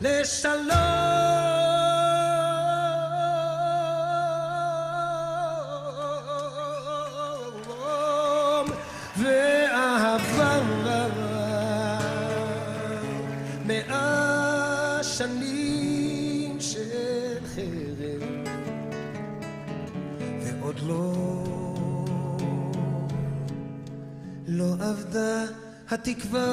לשלום ואהבה 100 שנים של חרב ועוד לא עבדה התקווה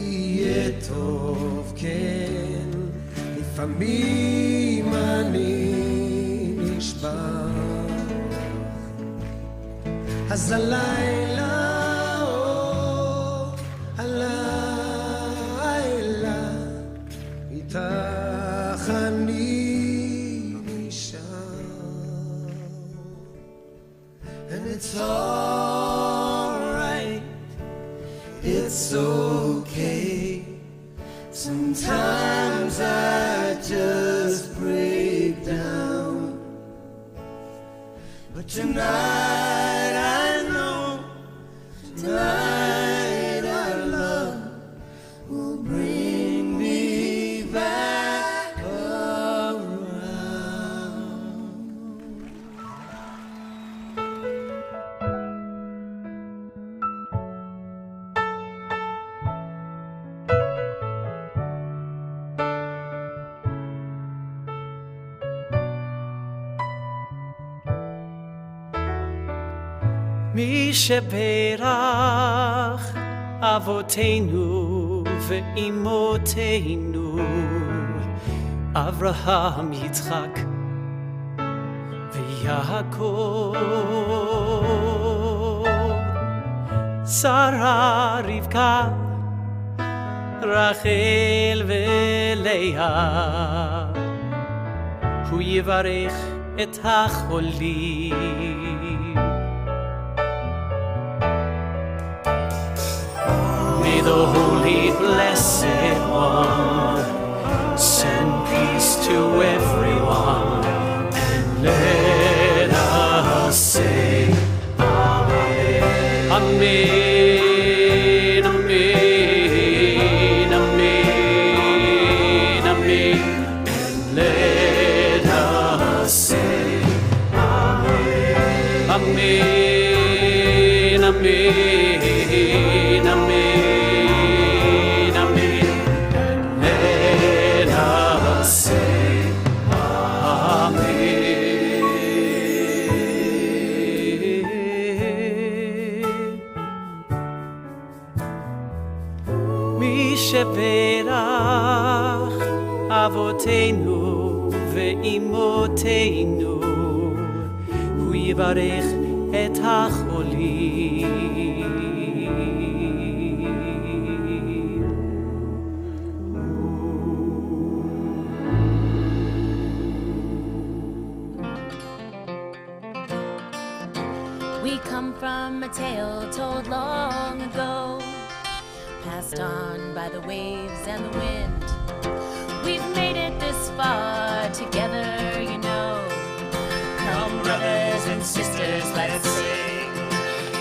ויהיה טוב כן לפעמים אני נשבר אז הלילה הלילה איתך אני נשאר and it's alright it's okay sometimes I just break down but tonight I know tonight our love will bring me back around. מי שברך אבותינו ואימותינו אברהם יצחק ויעקב שרה רבקה רחל ולאה הוא יברך את החולים May the Holy Blessed One send peace to everyone and let us say Amen. Amen, Amen, Amen, Amen. And let us say Amen. Amen, Amen. Amen, amen, let us say amen. מי שברך אבותינו ואימותינו הוא יברך את החולים We come from a tale told long ago, passed on by the waves and the wind. We've made it this far together, you know. Come, brothers and sisters, let's sing.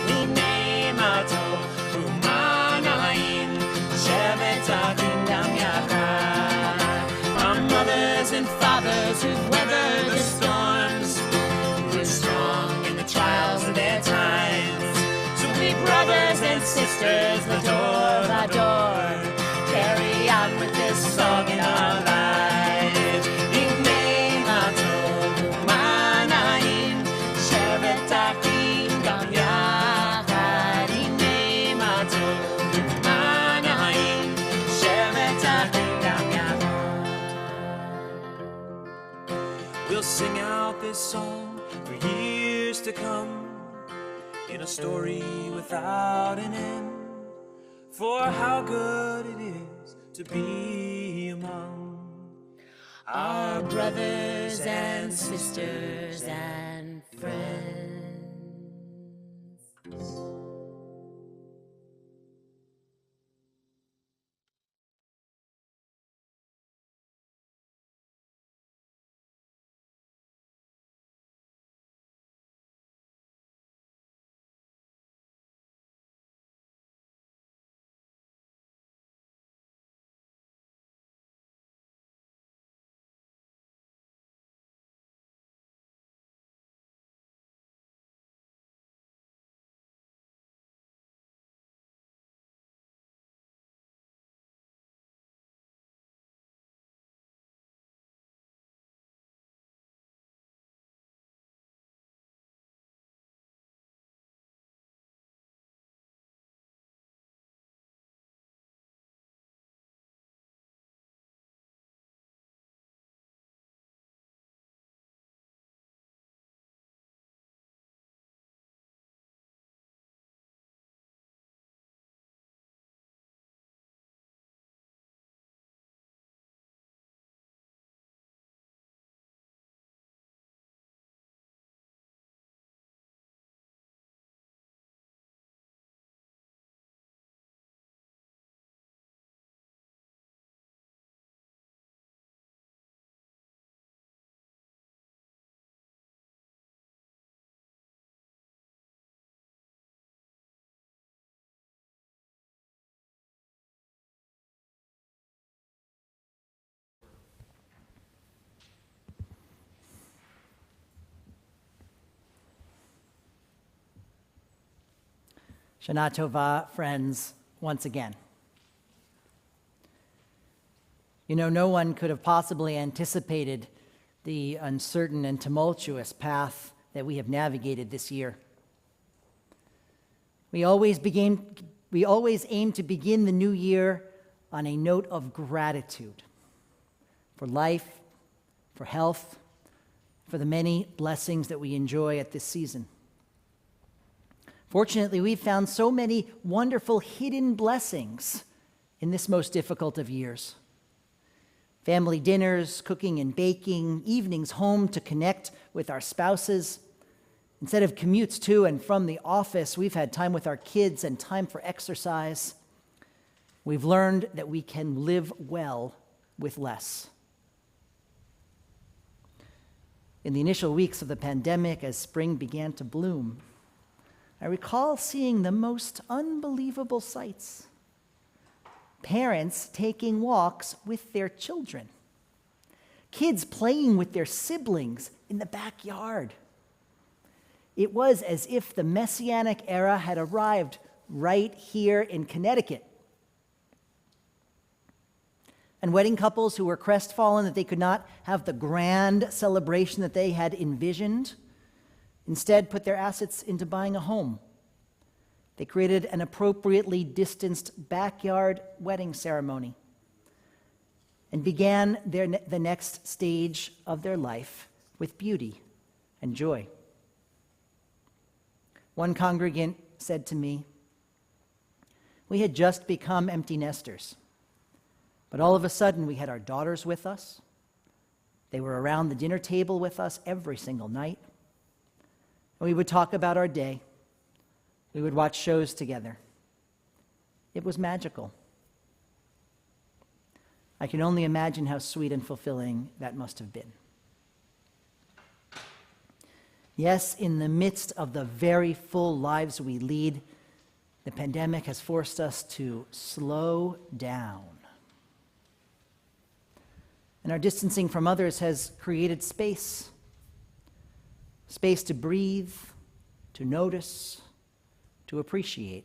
We name our tov, Umanayim, Shevet Akindam Yachad. Our mothers and fathers who've weathered the storms, we're strong in the trials of their times. So we brothers and sisters, Vador, carry on with this song in our lives. Ingnei Matov Umanayim, Shevet Akindam Yachad. Ingnei Matov Umanayim, Shevet Akindam Yachad. We'll sing out this song for years to come, in a story without an end, for how good it is to be among Our brothers and sisters and friends. Shana Tova, friends, once again. You know, no one could have possibly anticipated the uncertain and tumultuous path that we have navigated this year. We always aim to begin the new year on a note of gratitude for life, for health, for the many blessings that we enjoy at this season. Fortunately, we've found so many wonderful hidden blessings in this most difficult of years. Family dinners, cooking and baking, evenings home to connect with our spouses. Instead of commutes to and from the office, we've had time with our kids and time for exercise. We've learned that we can live well with less. In the initial weeks of the pandemic, as spring began to bloom, I recall seeing the most unbelievable sights. Parents taking walks with their children. Kids playing with their siblings in the backyard. It was as if the Messianic era had arrived right here in Connecticut. And wedding couples who were crestfallen that they could not have the grand celebration that they had envisioned, instead put their assets into buying a home. They created an appropriately distanced backyard wedding ceremony and began the next stage of their life with beauty and joy. One congregant said to me, "We had just become empty nesters, but all of a sudden we had our daughters with us. They were around the dinner table with us every single night. And we would talk about our day. We would watch shows together. It was magical." I can only imagine how sweet and fulfilling that must have been. Yes, in the midst of the very full lives we lead, the pandemic has forced us to slow down. And our distancing from others has created space to breathe, to notice, to appreciate.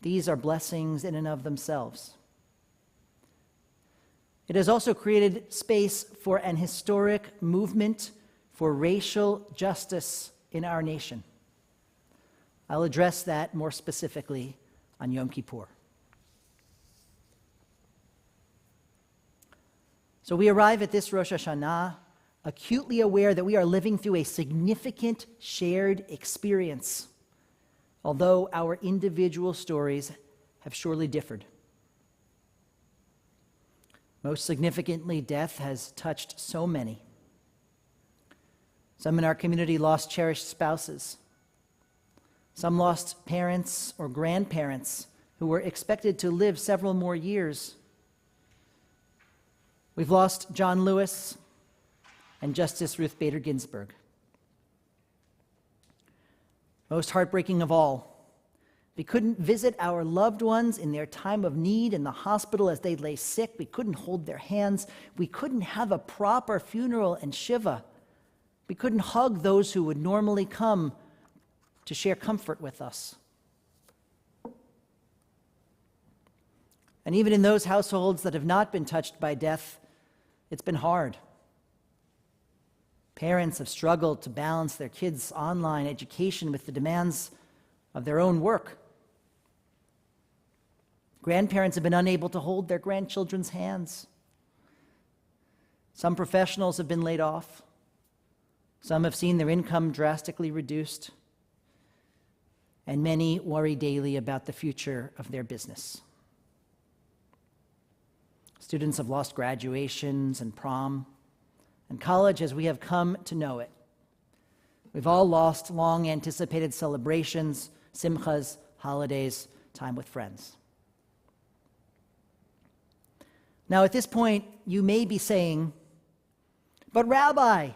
These are blessings in and of themselves. It has also created space for an historic movement for racial justice in our nation. I'll address that more specifically on Yom Kippur. So we arrive at this Rosh Hashanah acutely aware that we are living through a significant shared experience, although our individual stories have surely differed. Most significantly, death has touched so many. Some in our community lost cherished spouses. Some lost parents or grandparents who were expected to live several more years. We've lost John Lewis and Justice Ruth Bader Ginsburg. Most heartbreaking of all, we couldn't visit our loved ones in their time of need in the hospital as they lay sick. We couldn't hold their hands. We couldn't have a proper funeral and shiva. We couldn't hug those who would normally come to share comfort with us. And even in those households that have not been touched by death, it's been hard. Parents have struggled to balance their kids' online education with the demands of their own work. Grandparents have been unable to hold their grandchildren's hands. Some professionals have been laid off. Some have seen their income drastically reduced. And many worry daily about the future of their business. Students have lost graduations and prom, and college as we have come to know it. We've all lost long-anticipated celebrations, simchas, holidays, time with friends. Now, at this point, you may be saying, "But Rabbi,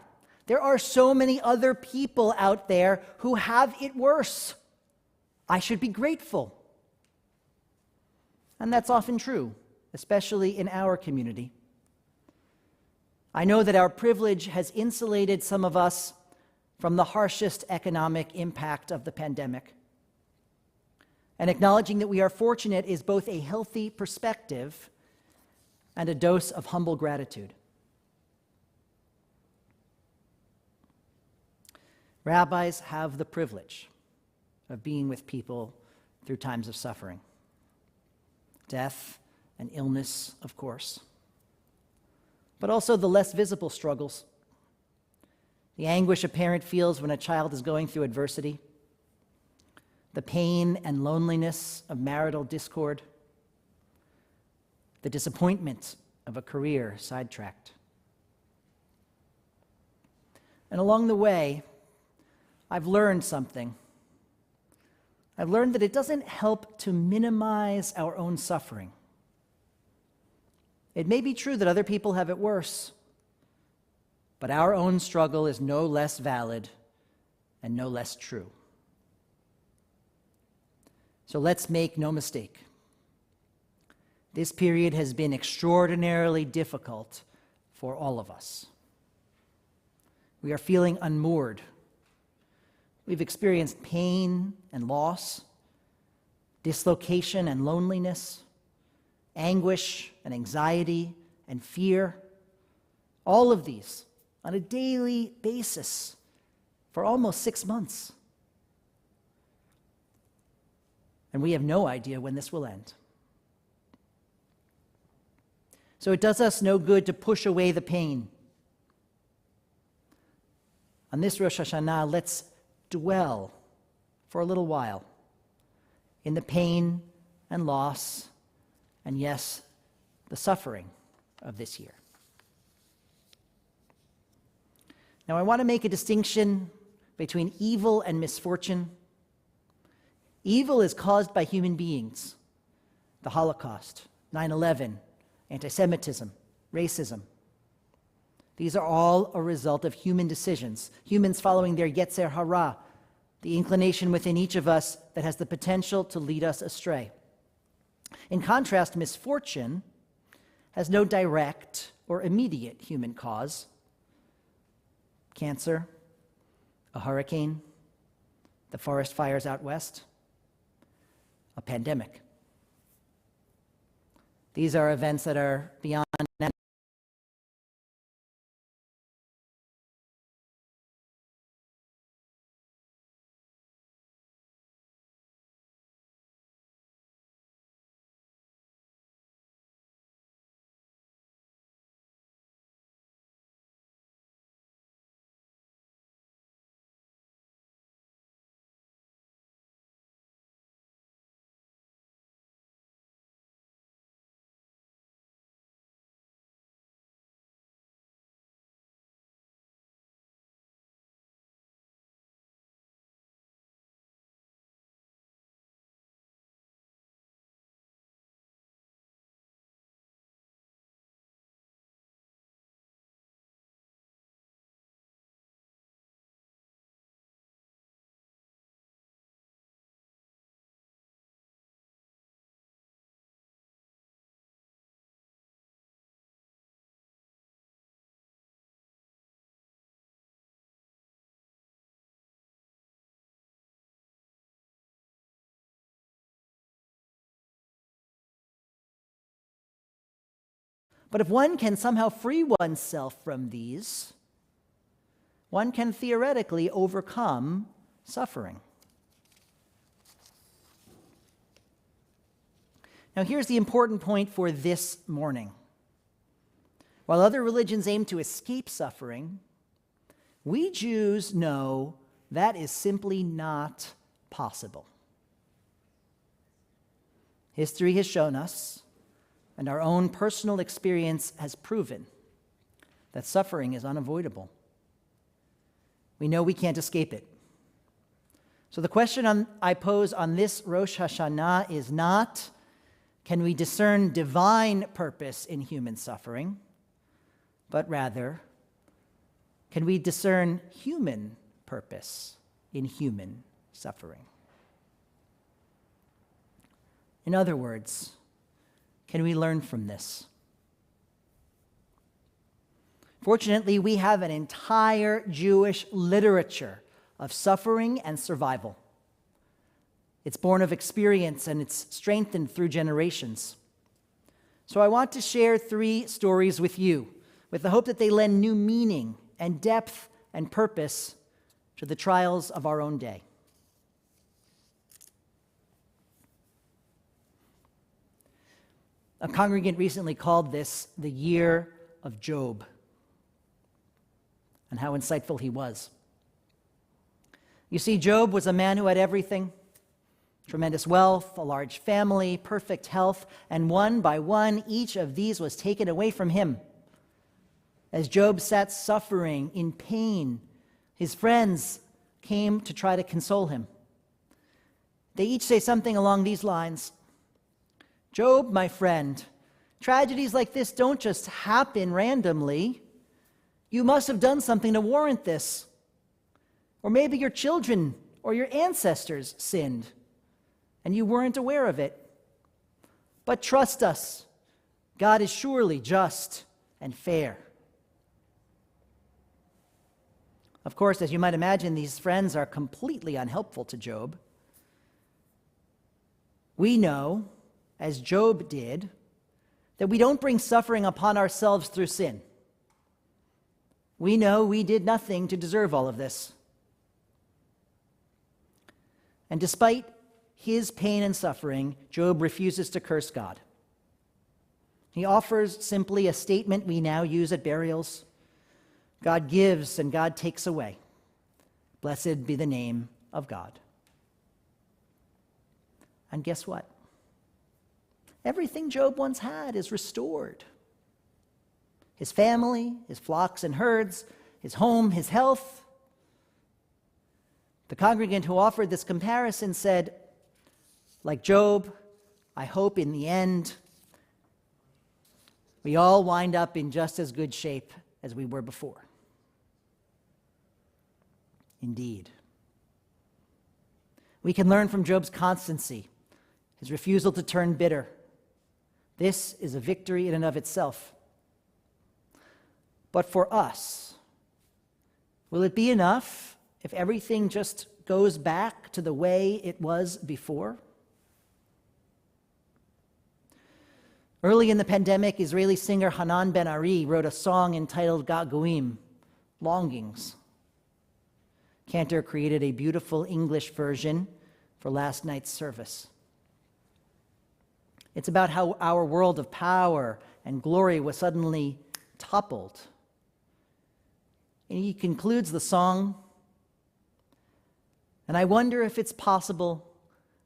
there are so many other people out there who have it worse. I should be grateful." And that's often true, especially in our community. I know that our privilege has insulated some of us from the harshest economic impact of the pandemic. And acknowledging that we are fortunate is both a healthy perspective and a dose of humble gratitude. Rabbis have the privilege of being with people through times of suffering. Death and illness, of course, but also the less visible struggles. The anguish a parent feels when a child is going through adversity, the pain and loneliness of marital discord, the disappointment of a career sidetracked. And along the way, I've learned something. I've learned that it doesn't help to minimize our own suffering. It may be true that other people have it worse, but our own struggle is no less valid and no less true. So let's make no mistake. This period has been extraordinarily difficult for all of us. We are feeling unmoored. We've experienced pain and loss, dislocation and loneliness, anguish and anxiety and fear. All of these on a daily basis for almost 6 months. And we have no idea when this will end. So it does us no good to push away the pain. On this Rosh Hashanah, let's dwell for a little while in the pain and loss and, yes, the suffering of this year. Now, I want to make a distinction between evil and misfortune. Evil is caused by human beings. The Holocaust, 9/11, anti-Semitism, racism. These are all a result of human decisions, humans following their Yetzer Hara, the inclination within each of us that has the potential to lead us astray. In contrast, misfortune has no direct or immediate human cause. Cancer, a hurricane, the forest fires out west, a pandemic. These are events that are beyond But if one can somehow free oneself from these, one can theoretically overcome suffering. Now, here's the important point for this morning. While other religions aim to escape suffering, we Jews know that is simply not possible. History has shown us, and our own personal experience has proven, that suffering is unavoidable. We know we can't escape it. So the question I pose on this Rosh Hashanah is not, can we discern divine purpose in human suffering, but rather, can we discern human purpose in human suffering? In other words, can we learn from this? Fortunately, we have an entire Jewish literature of suffering and survival. It's born of experience and it's strengthened through generations. So I want to share 3 stories with you with the hope that they lend new meaning and depth and purpose to the trials of our own day. A congregant recently called this the year of Job, and how insightful he was. You see, Job was a man who had everything: tremendous wealth, a large family, perfect health, and one by one, each of these was taken away from him. As Job sat suffering in pain, his friends came to try to console him. They each say something along these lines: "Job, my friend, tragedies like this don't just happen randomly. You must have done something to warrant this. Or maybe your children or your ancestors sinned, and you weren't aware of it. But trust us, God is surely just and fair." Of course, as you might imagine, these friends are completely unhelpful to Job. We know, as Job did, that we don't bring suffering upon ourselves through sin. We know we did nothing to deserve all of this. And despite his pain and suffering, Job refuses to curse God. He offers simply a statement we now use at burials: God gives and God takes away. Blessed be the name of God. And guess what? Everything Job once had is restored. His family, his flocks and herds, his home, his health. The congregant who offered this comparison said, like Job, I hope in the end we all wind up in just as good shape as we were before. Indeed. We can learn from Job's constancy, his refusal to turn bitter. This is a victory in and of itself. But for us, will it be enough if everything just goes back to the way it was before? Early in the pandemic, Israeli singer Hanan Ben-Ari wrote a song entitled Ga'guim, Longings. Cantor created a beautiful English version for last night's service. It's about how our world of power and glory was suddenly toppled. And he concludes the song, and I wonder if it's possible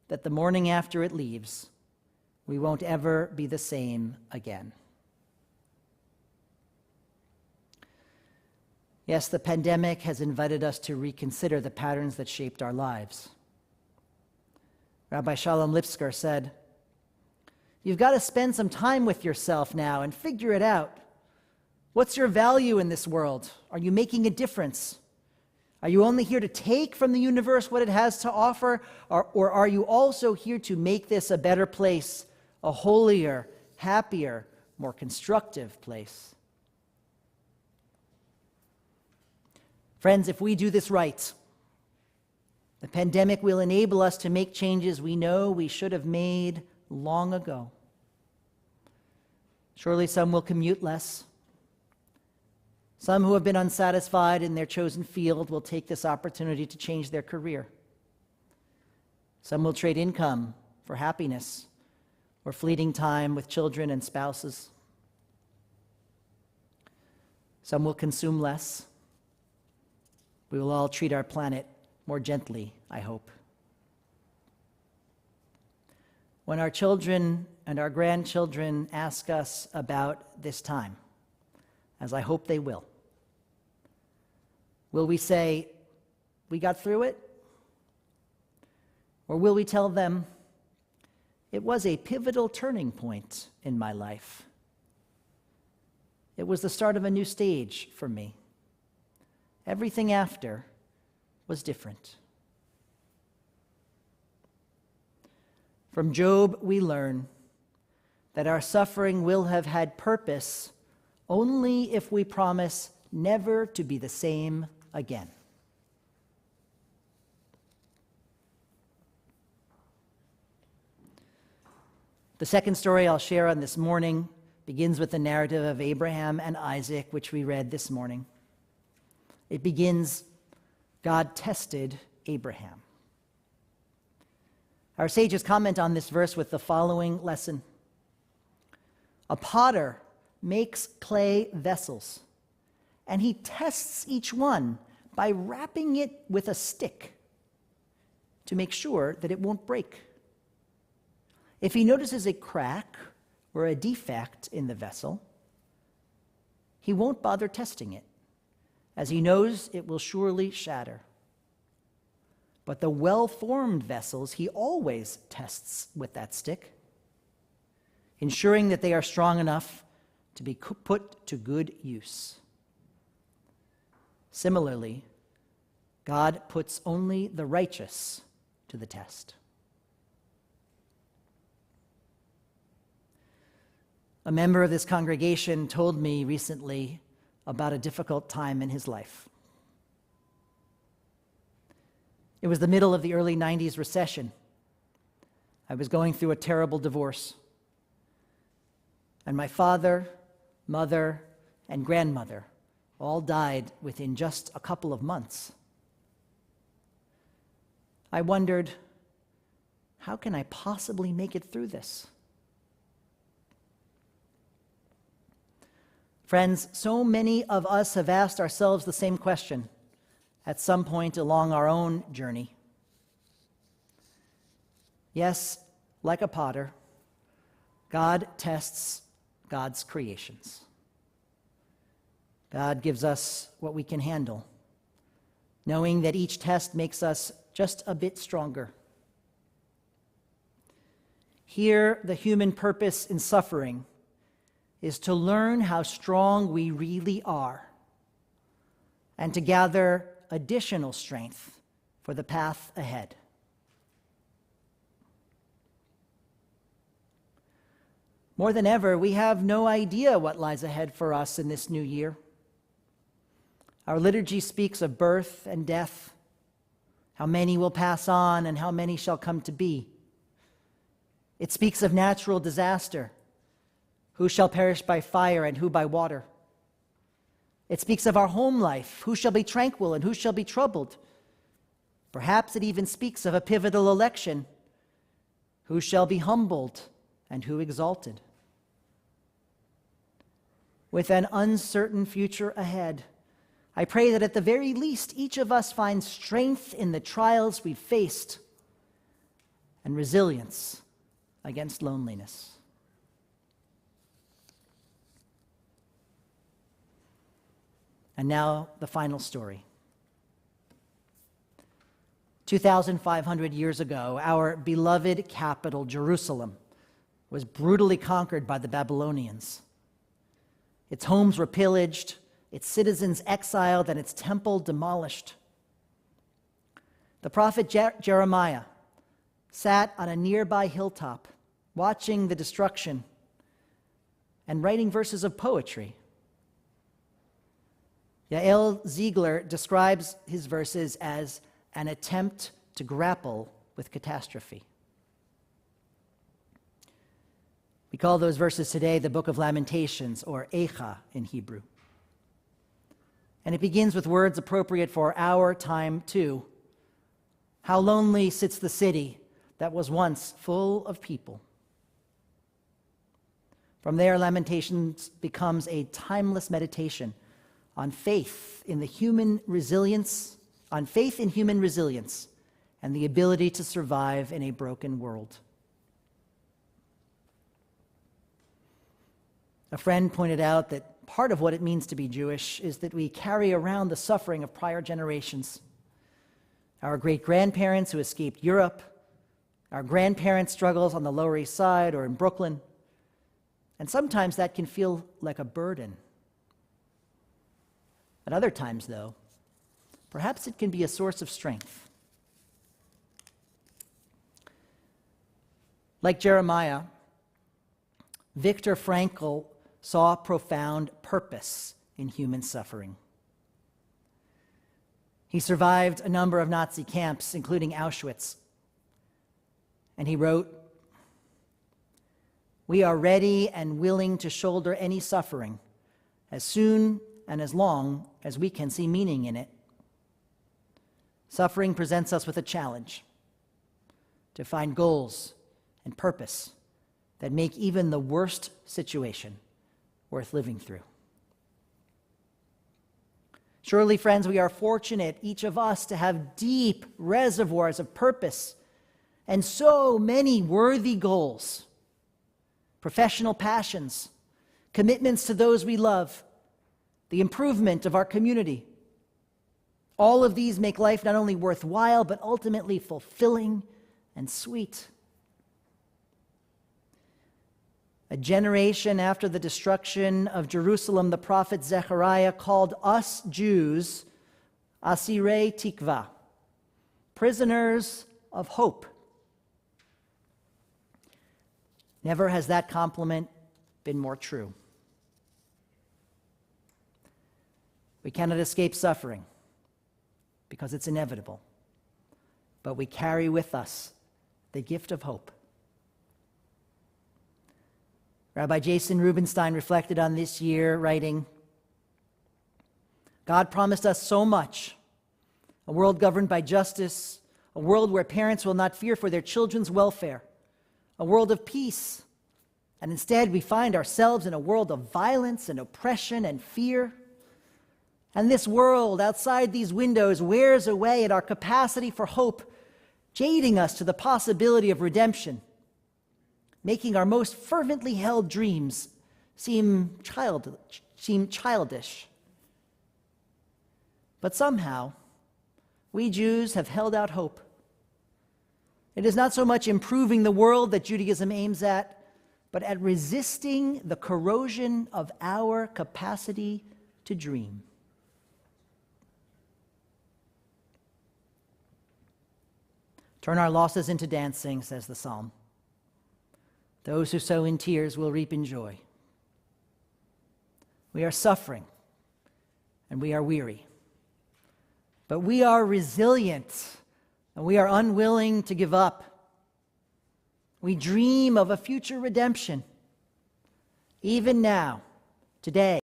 that the morning after it leaves, we won't ever be the same again. Yes, the pandemic has invited us to reconsider the patterns that shaped our lives. Rabbi Shalom Lipsker said, "You've got to spend some time with yourself now and figure it out. What's your value in this world? Are you making a difference? Are you only here to take from the universe what it has to offer, or are you also here to make this a better place, a holier, happier, more constructive place?" Friends, if we do this right, the pandemic will enable us to make changes we know we should have made long ago. Surely some will commute less. Some who have been unsatisfied in their chosen field will take this opportunity to change their career. Some will trade income for happiness or fleeting time with children and spouses. Some will consume less. We will all treat our planet more gently, I hope. When our children and our grandchildren ask us about this time, as I hope they will we say, we got through it? Or will we tell them, it was a pivotal turning point in my life. It was the start of a new stage for me. Everything after was different. From Job, we learn that our suffering will have had purpose only if we promise never to be the same again. The second story I'll share on this morning begins with the narrative of Abraham and Isaac, which we read this morning. It begins, God tested Abraham. Our sages comment on this verse with the following lesson. A potter makes clay vessels, and he tests each one by wrapping it with a stick to make sure that it won't break. If he notices a crack or a defect in the vessel, he won't bother testing it, as he knows it will surely shatter. But the well-formed vessels he always tests with that stick, ensuring that they are strong enough to be put to good use. Similarly, God puts only the righteous to the test. A member of this congregation told me recently about a difficult time in his life. It was the middle of the early 90s recession. I was going through a terrible divorce. And my father, mother, and grandmother all died within just a couple of months. I wondered, how can I possibly make it through this? Friends, so many of us have asked ourselves the same question at some point along our own journey. Yes, like a potter, God tests God's creations. God gives us what we can handle, knowing that each test makes us just a bit stronger. Here, the human purpose in suffering is to learn how strong we really are and to gather additional strength for the path ahead. More than ever, we have no idea what lies ahead for us in this new year. Our liturgy speaks of birth and death, how many will pass on and how many shall come to be. It speaks of natural disaster, who shall perish by fire and who by water. It speaks of our home life, who shall be tranquil and who shall be troubled. Perhaps it even speaks of a pivotal election, who shall be humbled and who exalted. With an uncertain future ahead, I pray that at the very least each of us finds strength in the trials we've faced and resilience against loneliness. And now the final story. 2,500 years ago, our beloved capital, Jerusalem, was brutally conquered by the Babylonians. Its homes were pillaged, its citizens exiled, and its temple demolished. The prophet Jeremiah sat on a nearby hilltop, watching the destruction and writing verses of poetry. Yael Ziegler describes his verses as an attempt to grapple with catastrophe. We call those verses today the Book of Lamentations, or Eicha in Hebrew. And it begins with words appropriate for our time too. How lonely sits the city that was once full of people. From there, Lamentations becomes a timeless meditation on faith in human resilience and the ability to survive in a broken world. A friend pointed out that part of what it means to be Jewish is that we carry around the suffering of prior generations. Our great-grandparents who escaped Europe, our grandparents' struggles on the Lower East Side or in Brooklyn, and sometimes that can feel like a burden. At other times, though, perhaps it can be a source of strength. Like Jeremiah, Viktor Frankl saw profound purpose in human suffering. He survived a number of Nazi camps, including Auschwitz. And he wrote, We are ready and willing to shoulder any suffering as soon and as long as we can see meaning in it. Suffering presents us with a challenge to find goals and purpose that make even the worst situation worth living through. Surely, friends, we are fortunate, each of us, to have deep reservoirs of purpose and so many worthy goals, professional passions, commitments to those we love, the improvement of our community. All of these make life not only worthwhile, but ultimately fulfilling and sweet. A generation after the destruction of Jerusalem, the prophet Zechariah called us Jews Asirei Tikva, prisoners of hope. Never has that compliment been more true. We cannot escape suffering because it's inevitable, but we carry with us the gift of hope. Rabbi Jason Rubenstein reflected on this year, writing, God promised us so much, a world governed by justice, a world where parents will not fear for their children's welfare, a world of peace, and instead we find ourselves in a world of violence and oppression and fear. And this world outside these windows wears away at our capacity for hope, jading us to the possibility of redemption, making our most fervently held dreams seem childish. But somehow, we Jews have held out hope. It is not so much improving the world that Judaism aims at, but at resisting the corrosion of our capacity to dream. Turn our losses into dancing, says the psalm. Those who sow in tears will reap in joy. We are suffering and we are weary, but we are resilient and we are unwilling to give up. We dream of a future redemption. Even now, today,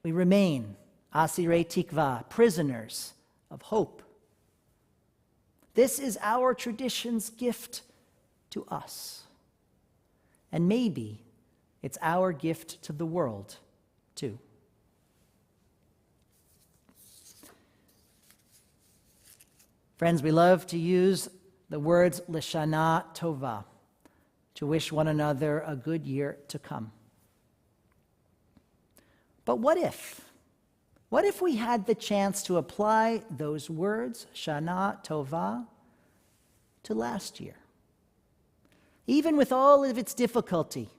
we remain Asirei Tikva, prisoners of hope. This is our tradition's gift to us. And maybe it's our gift to the world, too. Friends, we love to use the words L'Shana Tova, to wish one another a good year to come. But what if? What if we had the chance to apply those words, Shana Tova, to last year? Even with all of its difficulty,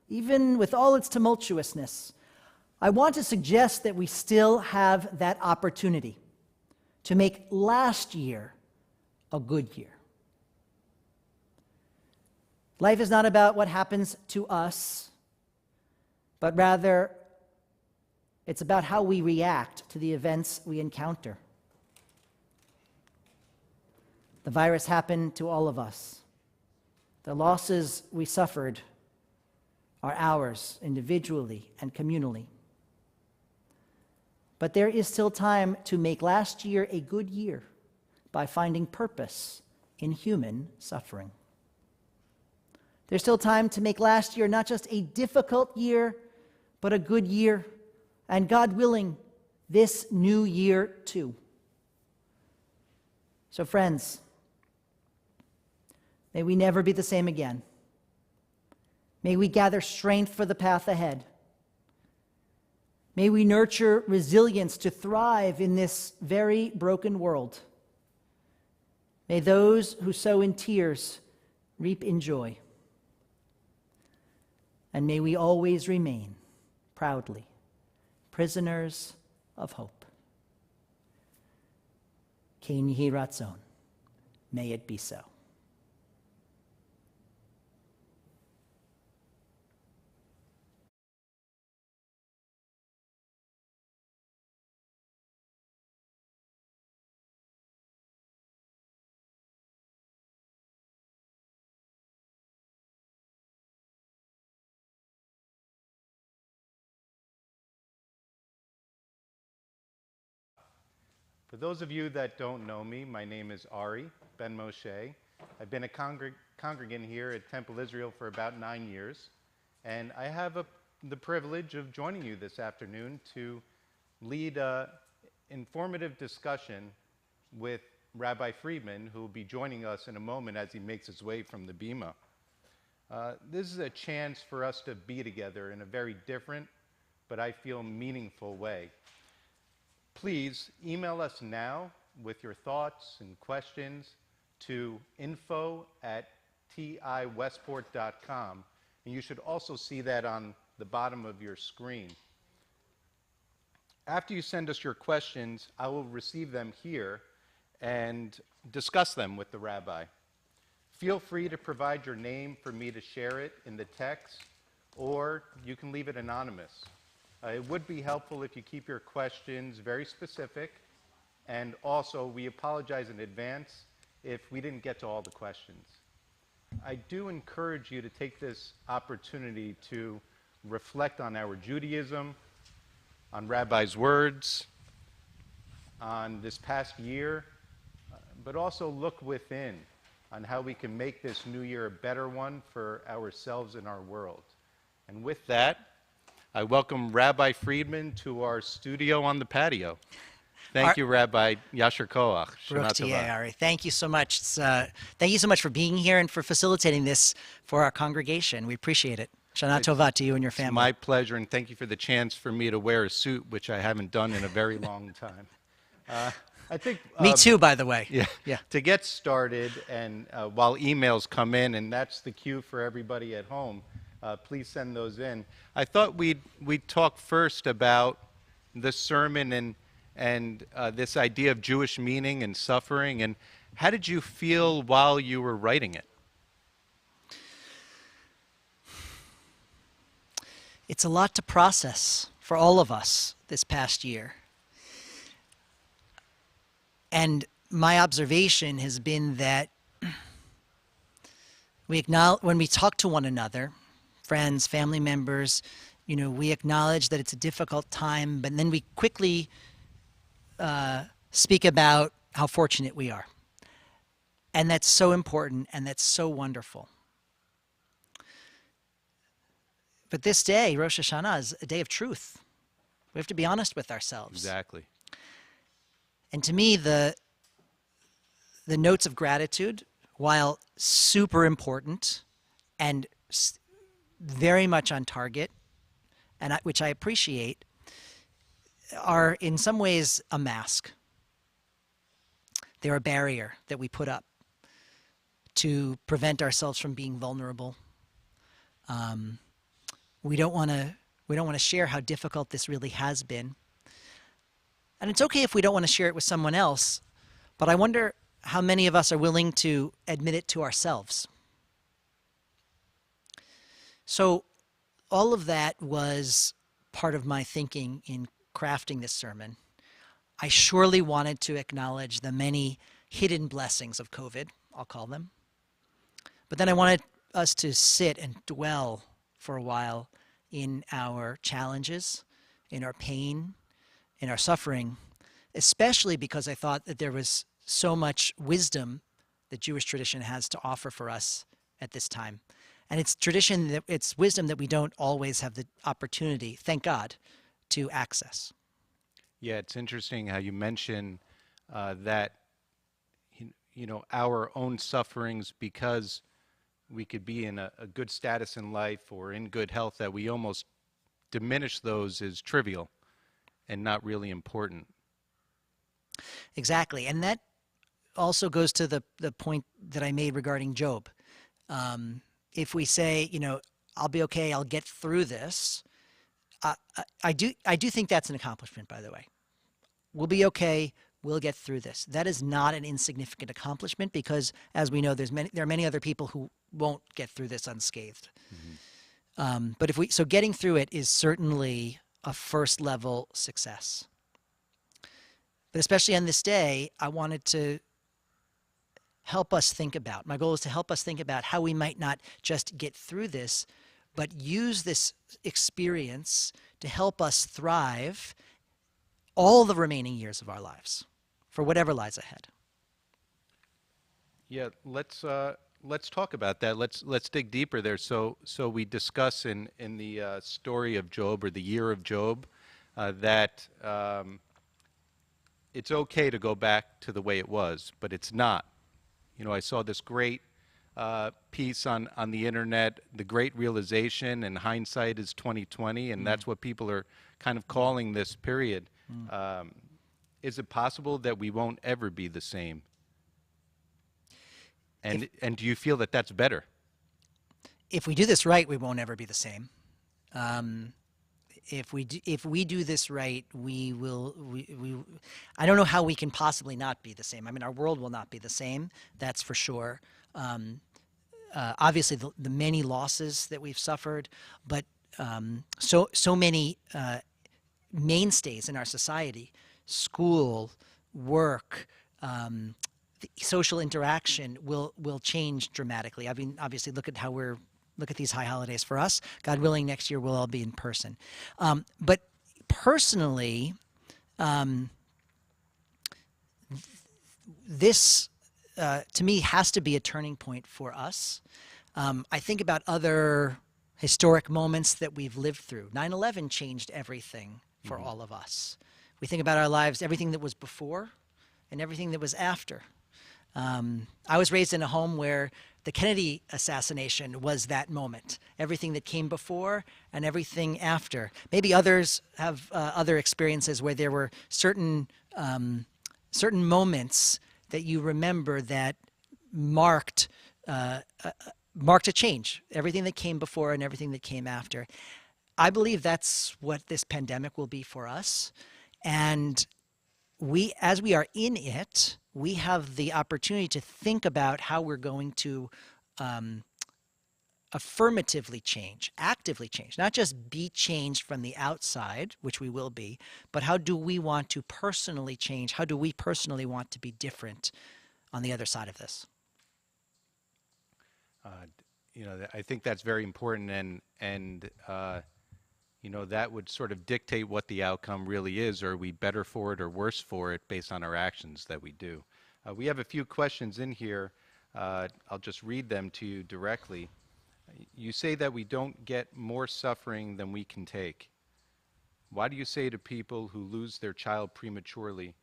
even with all its tumultuousness, I want to suggest that we still have that opportunity to make last year a good year. Life is not about what happens to us, but rather it's about how we react to the events we encounter. The virus happened to all of us. The losses we suffered are ours individually and communally. But there is still time to make last year a good year by finding purpose in human suffering. There's still time to make last year not just a difficult year, but a good year, and God willing, this new year too. So friends, may we never be the same again. May we gather strength for the path ahead. May we nurture resilience to thrive in this very broken world. May those who sow in tears reap in joy. And may we always remain, proudly, prisoners of hope. Ken Yehi Ratzon. May it be so. For those of you that don't know me, my name is Ari Ben Moshe. I've been a congregant here at Temple Israel for about 9 years, and I have the privilege of joining you this afternoon to lead an informative discussion with Rabbi Friedman, who will be joining us in a moment as he makes his way from the Bima. This is a chance for us to be together in a very different, but I feel meaningful way. Please email us now with your thoughts and questions to info@tiwestport.com, and you should also see that on the bottom of your screen. After you send us your questions, I will receive them here and discuss them with the rabbi. Feel free to provide your name for me to share it in the text, or you can leave it anonymous. It would be helpful if you keep your questions very specific, and also we apologize in advance if we didn't get to all the questions. I do encourage you to take this opportunity to reflect on our Judaism, on Rabbi's words, on this past year, but also look within on how we can make this new year a better one for ourselves and our world. And with that, I welcome Rabbi Friedman to our studio on the patio. Thank you, Rabbi. Yasher Koach. Shana Tova. Ari. Thank you so much. Thank you so much for being here and for facilitating this for our congregation. We appreciate it. Shana Tova to you and your family. It's my pleasure, and thank you for the chance for me to wear a suit, which I haven't done in a very long time. I think Me too, by the way. Yeah. To get started, and while emails come in, and that's the cue for everybody at home, please send those in. I thought we'd talk first about the sermon and this idea of Jewish meaning and suffering. And how did you feel while you were writing it? It's a lot to process for all of us this past year. And my observation has been that when we talk to one another, friends, family members, we acknowledge that it's a difficult time, but then we quickly speak about how fortunate we are. And that's so important, and that's so wonderful. But this day, Rosh Hashanah, is a day of truth. We have to be honest with ourselves. Exactly. And to me, the notes of gratitude, while super important and very much on target, and which I appreciate, are in some ways a mask. They're a barrier that we put up to prevent ourselves from being vulnerable. We don't want to share how difficult this really has been. And it's okay if we don't want to share it with someone else, but I wonder how many of us are willing to admit it to ourselves. So all of that was part of my thinking in crafting this sermon. I surely wanted to acknowledge the many hidden blessings of COVID, I'll call them. But then I wanted us to sit and dwell for a while in our challenges, in our pain, in our suffering, especially because I thought that there was so much wisdom that Jewish tradition has to offer for us at this time. And it's wisdom that we don't always have the opportunity, thank God, to access. Yeah, it's interesting how you mention that, our own sufferings, because we could be in a good status in life or in good health, that we almost diminish those as trivial and not really important. Exactly. And that also goes to the point that I made regarding Job. If we say, I'll be okay, I'll get through this, I do think that's an accomplishment, by the way. We'll be okay, we'll get through this. That is not an insignificant accomplishment because, as we know, there are many other people who won't get through this unscathed. Mm-hmm. But getting through it is certainly a first level success. But especially on this day, I wanted to help us think about, my goal is to help us think about how we might not just get through this, but use this experience to help us thrive all the remaining years of our lives. for whatever lies ahead. Yeah, let's talk about that. Let's dig deeper there. So we discuss in the story of Job, or the year of Job, that it's okay to go back to the way it was, but it's not. You know, I saw this great piece on the internet, the great realization, and hindsight is 2020, and that's what people are kind of calling this period. Is it possible that we won't ever be the same? And do you feel that that's better? If we do this right, we won't ever be the same. If we do this right, we will. I don't know how we can possibly not be the same. I mean, our world will not be the same. That's for sure. Obviously, the many losses that we've suffered, but so many mainstays in our society: school, work, the social interaction will change dramatically. I mean, obviously, look at these high holidays for us. God willing, next year we'll all be in person. But personally, this to me has to be a turning point for us. I think about other historic moments that we've lived through. 9/11 changed everything for all of us. We think about our lives, everything that was before and everything that was after. I was raised in a home where the Kennedy assassination was that moment. Everything that came before and everything after. Maybe others have other experiences where there were certain moments that you remember that marked a change. Everything that came before and everything that came after. I believe that's what this pandemic will be for us. And as we are in it, we have the opportunity to think about how we're going to affirmatively change, actively change, not just be changed from the outside, which we will be, but how do we want to personally change? How do we personally want to be different on the other side of this? You know, I think that's very important, and you know, that would sort of dictate what the outcome really is. Are we better for it or worse for it based on our actions that we do? We have a few questions in here. I'll just read them to you directly. You say that we don't get more suffering than we can take. Why do you say to people who lose their child prematurely?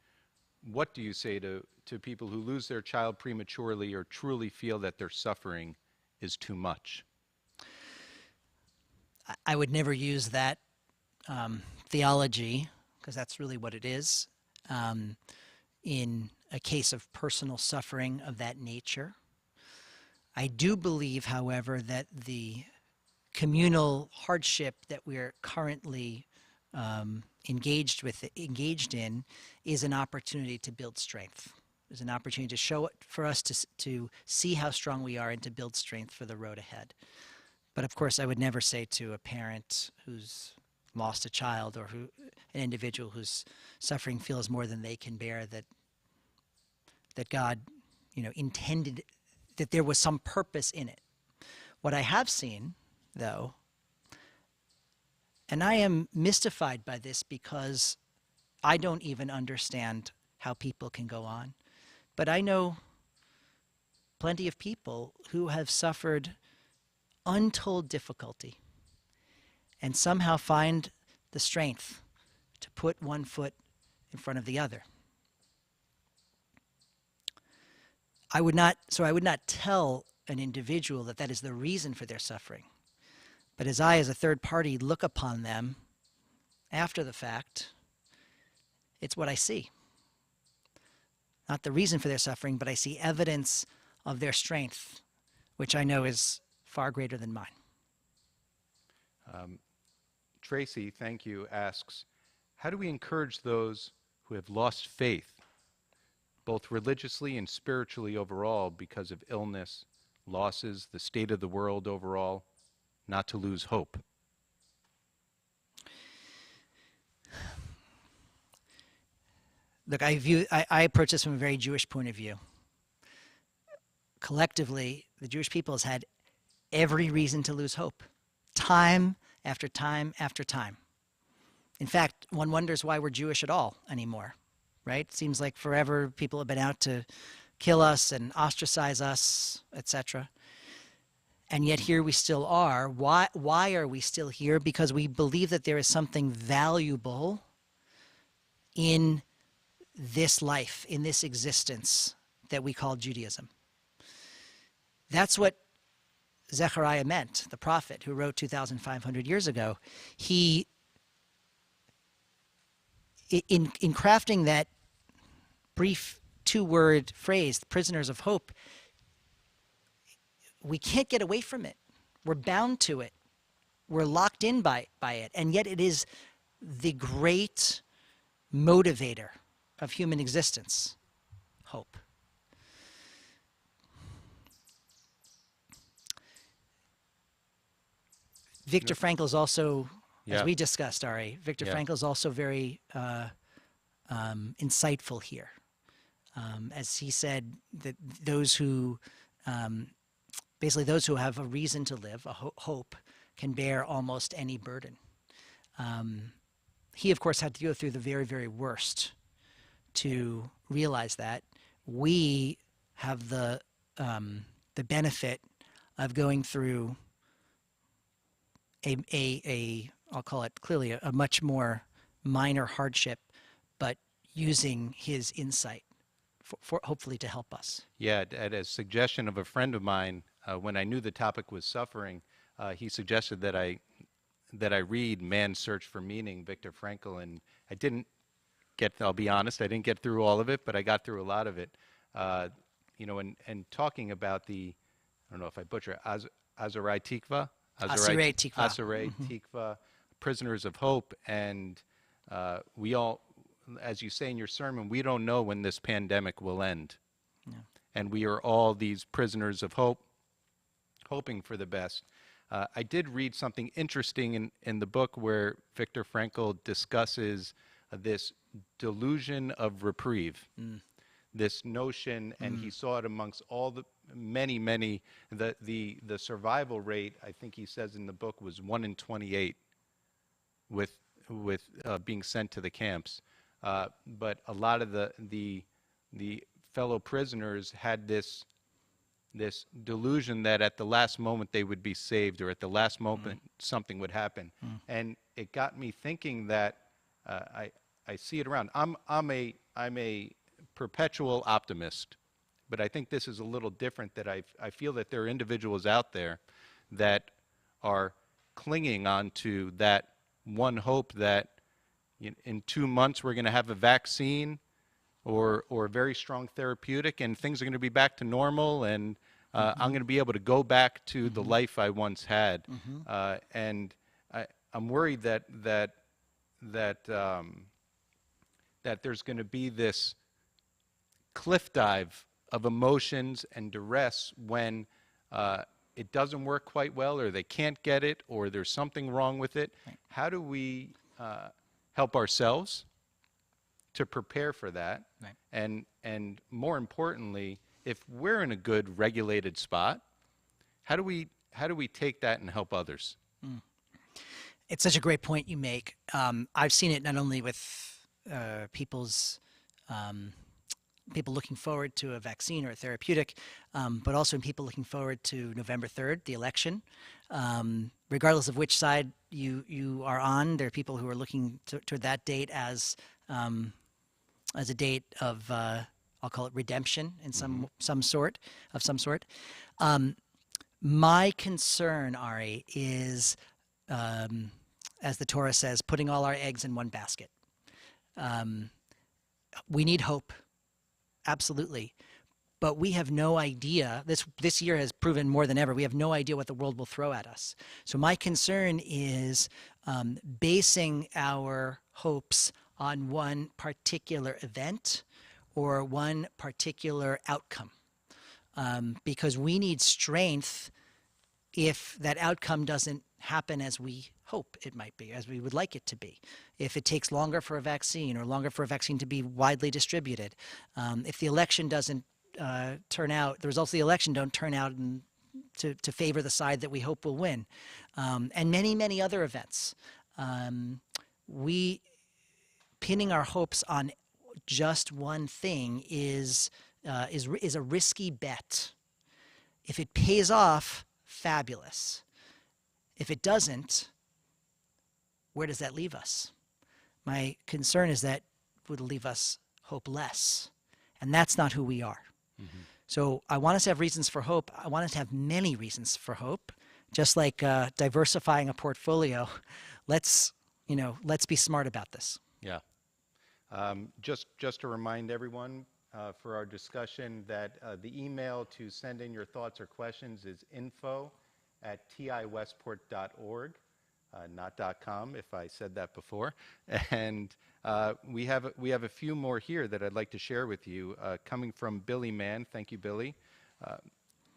What do you say to people who lose their child prematurely or truly feel that their suffering is too much? I would never use that theology, because that's really what it is, in a case of personal suffering of that nature. I do believe, however, that the communal hardship that we're currently engaged in is an opportunity to build strength. Is an opportunity to show it for us to see how strong we are and to build strength for the road ahead. But of course, I would never say to a parent who's lost a child, or an individual whose suffering feels more than they can bear, that God, intended that there was some purpose in it. What I have seen, though, and I am mystified by this because I don't even understand how people can go on, but I know plenty of people who have suffered untold difficulty and somehow find the strength to put one foot in front of the other. I would not tell an individual that is the reason for their suffering. But as I, as a third party, look upon them after the fact, it's what I see. Not the reason for their suffering, but I see evidence of their strength, which I know is far greater than mine. Tracy, thank you, asks, how do we encourage those who have lost faith, both religiously and spiritually overall, because of illness, losses, the state of the world overall, not to lose hope? Look, I approach this from a very Jewish point of view. Collectively, the Jewish people has had every reason to lose hope, time after time after time. In fact, one wonders why we're Jewish at all anymore, right? Seems like forever people have been out to kill us and ostracize us, etc. And yet here we still are. Why are we still here? Because we believe that there is something valuable in this life, in this existence that we call Judaism. That's what Zechariah meant, the prophet who wrote 2,500 years ago. He, in crafting that brief two-word phrase, prisoners of hope, we can't get away from it. We're bound to it. We're locked in by it. And yet it is the great motivator of human existence, hope. Viktor Frankl is also, as we discussed, Ari, Viktor Frankl is also very insightful here. As he said, that those who, basically those who have a reason to live, a hope, can bear almost any burden. He, of course, had to go through the very, very worst to realize that. We have the benefit of going through I'll call it clearly a much more minor hardship, but using his insight for hopefully to help us. Yeah, at a suggestion of a friend of mine, when I knew the topic was suffering, he suggested that I read Man's Search for Meaning, Viktor Frankl, and I didn't get, I'll be honest, I didn't get through all of it, but I got through a lot of it. And talking about the, I don't know if I butcher it, Asarei Tikva? Asarei Tikva. Asarei Tikva, Prisoners of Hope, and we all, as you say in your sermon, we don't know when this pandemic will end. Yeah. And we are all these prisoners of hope, hoping for the best. I did read something interesting in the book where Viktor Frankl discusses this delusion of reprieve, this notion, and he saw it amongst all the many, the survival rate, I think he says in the book, was 1 in 28 with being sent to the camps. But a lot of the fellow prisoners had this delusion that at the last moment they would be saved, or at the last moment something would happen. And it got me thinking that I see it around. I'm a perpetual optimist, but I think this is a little different, that I feel that there are individuals out there that are clinging on to that one hope that in 2 months we're going to have a vaccine or a very strong therapeutic, and things are going to be back to normal, and I'm going to be able to go back to the life I once had. And I'm worried that there's going to be this cliff dive of emotions and duress when it doesn't work quite well, or they can't get it, or there's something wrong with it. Right. How do we help ourselves to prepare for that? Right. And more importantly, if we're in a good regulated spot, how do we take that and help others? It's such a great point you make. I've seen it not only with people looking forward to a vaccine or a therapeutic, but also in people looking forward to November 3rd, the election. Regardless of which side you are on, there are people who are looking toward that date as a date of, I'll call it redemption in some sort. My concern, Ari, is, as the Torah says, putting all our eggs in one basket. We need hope. Absolutely. But we have no idea. This year has proven more than ever, we have no idea what the world will throw at us. So my concern is basing our hopes on one particular event or one particular outcome. Because we need strength if that outcome doesn't happen as we hope it might be, as we would like it to be. If it takes longer for a vaccine, or longer for a vaccine to be widely distributed, if the election doesn't turn out, the results of the election don't turn out to favor the side that we hope will win, and many, many other events. We pinning our hopes on just one thing is a risky bet. If it pays off, fabulous. If it doesn't, where does that leave us? My concern is that it would leave us hopeless, and that's not who we are. So I want us to have reasons for hope. I want us to have many reasons for hope, just like diversifying a portfolio. Let's be smart about this. Yeah. Just to remind everyone for our discussion that the email to send in your thoughts or questions is info@tiwestport.org, not .com if I said that before. And we have a few more here that I'd like to share with you, coming from Billy Mann. Thank you, Billy.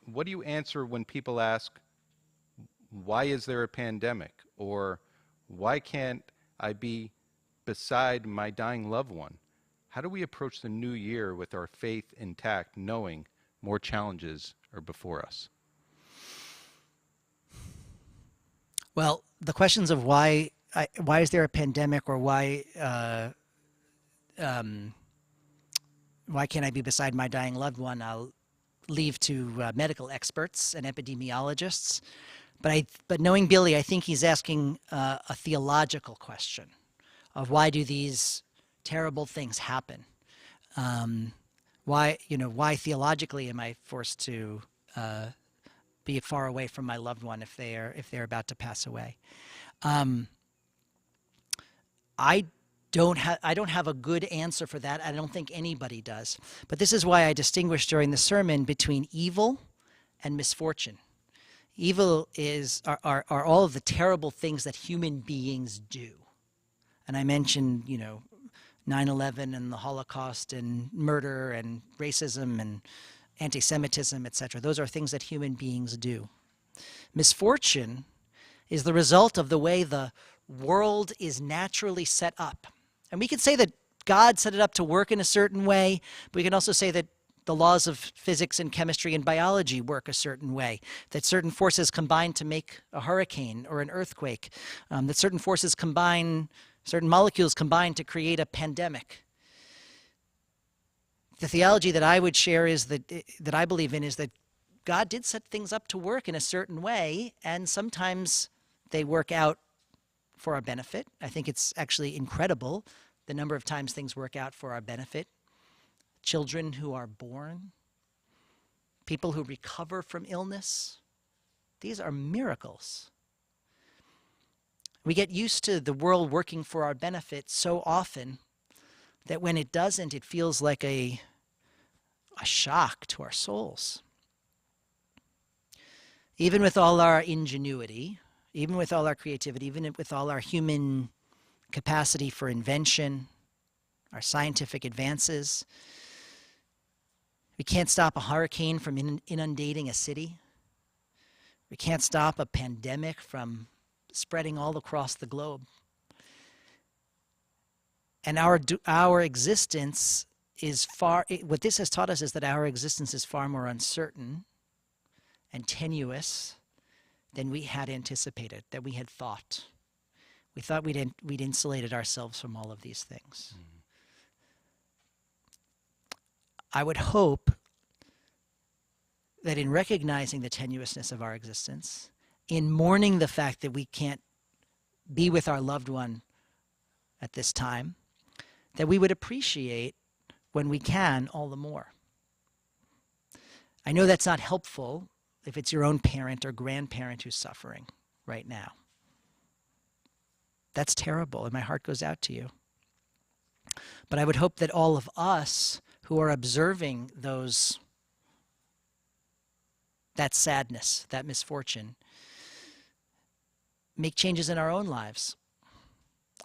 What do you answer when people ask, why is there a pandemic? Or why can't I be beside my dying loved one? How do we approach the new year with our faith intact, knowing more challenges are before us? Well, the questions of why is there a pandemic, or why can't I be beside my dying loved one, I'll leave to medical experts and epidemiologists. But knowing Billy, I think he's asking a theological question of why do these terrible things happen? Why theologically am I forced to be far away from my loved one if they're about to pass away? I don't have a good answer for that. I don't think anybody does. But this is why I distinguish during the sermon between evil and misfortune. Evil are all of the terrible things that human beings do. And I mentioned, 9/11 and the Holocaust and murder and racism and anti-Semitism, etc. Those are things that human beings do. Misfortune is the result of the way the world is naturally set up. And we could say that God set it up to work in a certain way, but we can also say that the laws of physics and chemistry and biology work a certain way, that certain forces combine to make a hurricane or an earthquake, that certain molecules combine to create a pandemic. The theology that I would share is that I believe in is that God did set things up to work in a certain way, and sometimes they work out for our benefit. I think it's actually incredible the number of times things work out for our benefit. Children who are born, people who recover from illness, these are miracles. We get used to the world working for our benefit so often that when it doesn't, it feels like a shock to our souls. Even with all our ingenuity, even with all our creativity, even with all our human capacity for invention, our scientific advances, we can't stop a hurricane from inundating a city. We can't stop a pandemic from spreading all across the globe. And our existence is what this has taught us is that our existence is far more uncertain and tenuous than we had anticipated, that we had thought. We thought we'd insulated ourselves from all of these things. Mm-hmm. I would hope that in recognizing the tenuousness of our existence, in mourning the fact that we can't be with our loved one at this time, that we would appreciate when we can all the more. I know that's not helpful if it's your own parent or grandparent who's suffering right now. That's terrible, and my heart goes out to you. But I would hope that all of us who are observing that sadness, that misfortune, make changes in our own lives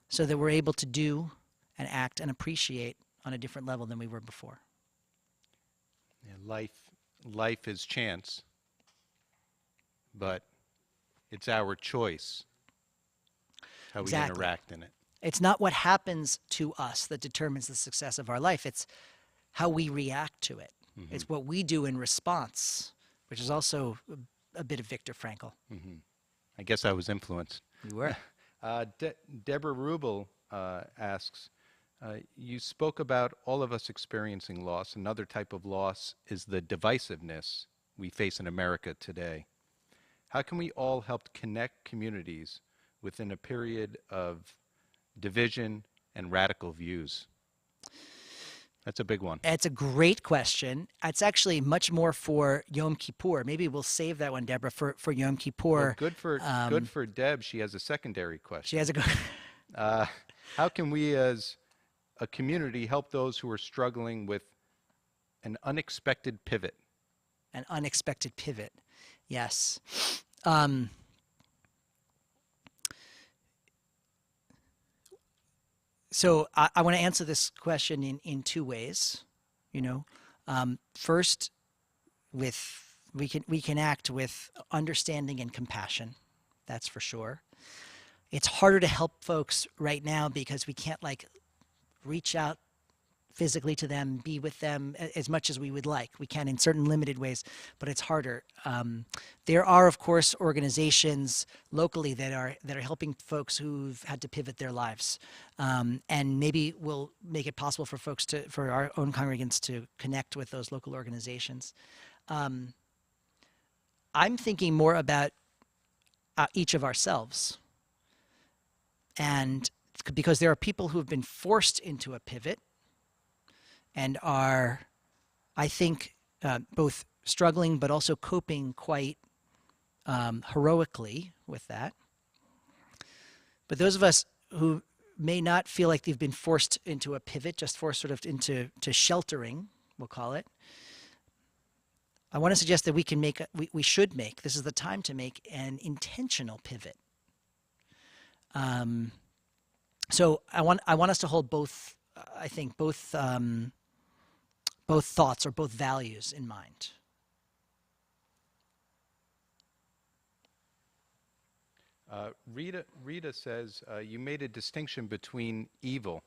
so that we're able to do and act and appreciate on a different level than we were before. Yeah, life is chance, but it's our choice how we interact in it. It's not what happens to us that determines the success of our life. It's how we react to it. Mm-hmm. It's what we do in response, which is also a bit of Viktor Frankl. Mm-hmm. I guess I was influenced. You were. Deborah Rubel asks, You spoke about all of us experiencing loss. Another type of loss is the divisiveness we face in America today. How can we all help connect communities within a period of division and radical views? That's a big one. It's a great question. It's actually much more for Yom Kippur. Maybe we'll save that one, Deborah, for Yom Kippur. Well, good for Deb. She has a secondary question. She has a good. How can we as a community help those who are struggling with an unexpected pivot? An unexpected pivot. Yes. So I want to answer this question in two ways. First, we can act with understanding and compassion. That's for sure. It's harder to help folks right now because we can't reach out physically to them, be with them as much as we would like. We can in certain limited ways, but it's harder. There are, of course, organizations locally that are helping folks who've had to pivot their lives, and maybe we'll make it possible for our own congregants to connect with those local organizations. I'm thinking more about each of ourselves, and because there are people who have been forced into a pivot and are, I think, both struggling but also coping quite heroically with that. But those of us who may not feel like they've been forced into a pivot, just forced sort of into sheltering, we'll call it, I want to suggest that we should make, this is the time to make an intentional pivot. So I want us to hold both, I think, both thoughts or both values in mind. Rita says you made a distinction between evil